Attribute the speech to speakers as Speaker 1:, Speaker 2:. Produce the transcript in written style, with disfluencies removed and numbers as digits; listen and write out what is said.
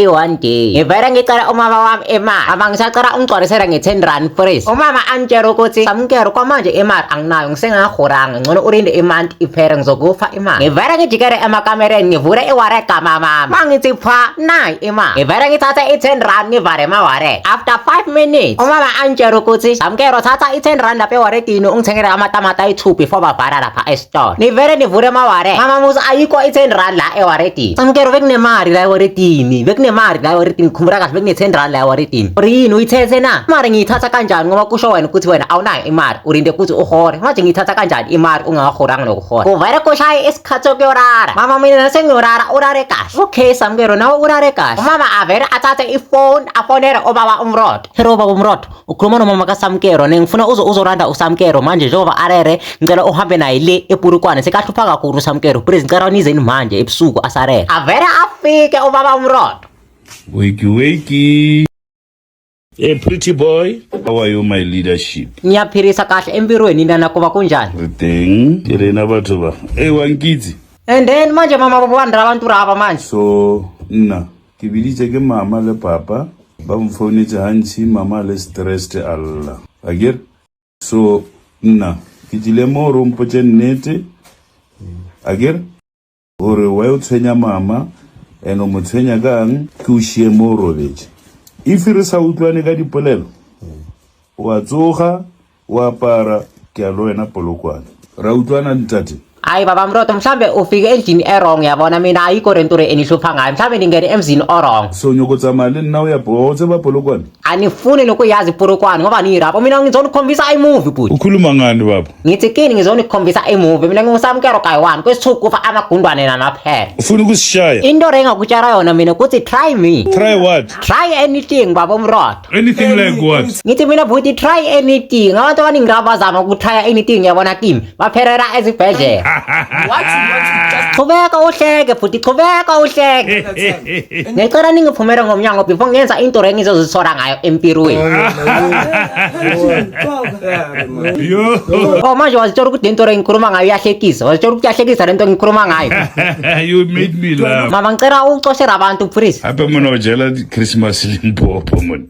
Speaker 1: one day ngivele ngicela umama wami imali ama ngisacela ungigcwalisela nge-10 rand fresh. Umama angitshela ukuthi Samkero kwamanje imali anginayo ngisengahoranga ngcono ulinde imonth iphele ngizokupha imali. Ngivele ngijikele emakamereni ngivule iwallet kamama mangithi pha nayi imali. Ngivele ngithatha i-10 rand ngivale emawallet. After 5 minutes umama angitshela ukuthi Samkero thatha i-10 rand lapha ewaletini ungithengele amatamata ayi-2 before bavala lapha esitolo. Nivele nivule emawallet mama muzi ayikho i-10 rand la ewaletini. Samkero bekunemali la ewaletini bekunemali la ewaletini khumbula kahle bekune-10 rand la ewaletini. Yini uyithethe na? Imali ngiyithatha kanjani ngoba kusho wena ukuthi wena awunayo imali ulinde ukuthi uhore. Manje ngiyithatha kanjani imali ungahoranga nokuhora? Kuvele kushaye isikhathi sokuyorara. Mama mina sengiyorara urare kahle. Okay Samkero nawe urare kahle. Umama avele athathe ifone afonele obaba uMrotho. Hello baba uMrotho ukhuluma nomama kaSamkero ngifuna uzoranda uSamkero manje njengoba arere ngicela uhambe naye le ePurukwane sekahlupha kakhulu uSamkero please ngicela nizeni manje ebusuku asarere. Avele afike ubaba uMrotho.
Speaker 2: Wakey. Hey, pretty boy. How are you, my leadership?
Speaker 1: Ngiyaphirisa kahle empirweni nina kuba kunjani?
Speaker 2: Everything. Kelena bathuba. Hey, Wankidzi.
Speaker 1: And then manje mama babandra abantu raba manje.
Speaker 2: So, nna. Kibilitse ke mama le papa. Ba mfonetse hansi mama le stressed Allah. Agir? So, nna. Kitile mo rompotse nnete. Agir? Hore wa o tshwenya mama eno mo tshwenya kang ke o shie mo robetse. If re sa utlwane ka dipolelo wa tsoga wa para ke a lo wena Polokwane ra utlwana ntate.
Speaker 1: Hayi baba Mrotho mhlambe ufike endlini errong yabona mina ayikho rentore enihlupha ngayo mhlambe ningene emzini orong.
Speaker 2: So nyokotsa mali nna uya botse ba Polokwane
Speaker 1: anifuni nokuyazi Polokwane ngoba nirapho mina ngizonikhombisa imovie bhuti.
Speaker 2: Ukhuluma ngani baba?
Speaker 1: Ngithi kini ngizonikhombisa imovie mina nginguSamkero kayi-1 kwesithuku kufa amagundwane namaphela.
Speaker 2: Ufuna ukusishaya?
Speaker 1: Into engakutshela yona mina ukuthi try me.
Speaker 2: Try what?
Speaker 1: Try anything baba Mrotho.
Speaker 2: Anything like what?
Speaker 1: Ngithi mina bhuti try anything abantu abaningi abazama ukutry anything yabona kimi baphelela ezibhedlela. Qhubeka uhleke futhi qhubeka uhleke. Ngicela ningiphumele ngomnyango before ngenza into engizozithola ngayo empirweni. Oh manje wazithola ukuthi into engikhuluma ngayo iyahlekisa. Wazithola ukuthi iyahlekisa lento engikhuluma ngayo.
Speaker 2: You made me laugh.
Speaker 1: Mama ngicela ucoshela abantu please.
Speaker 2: Apha mina ujela Christmas Limpopo man.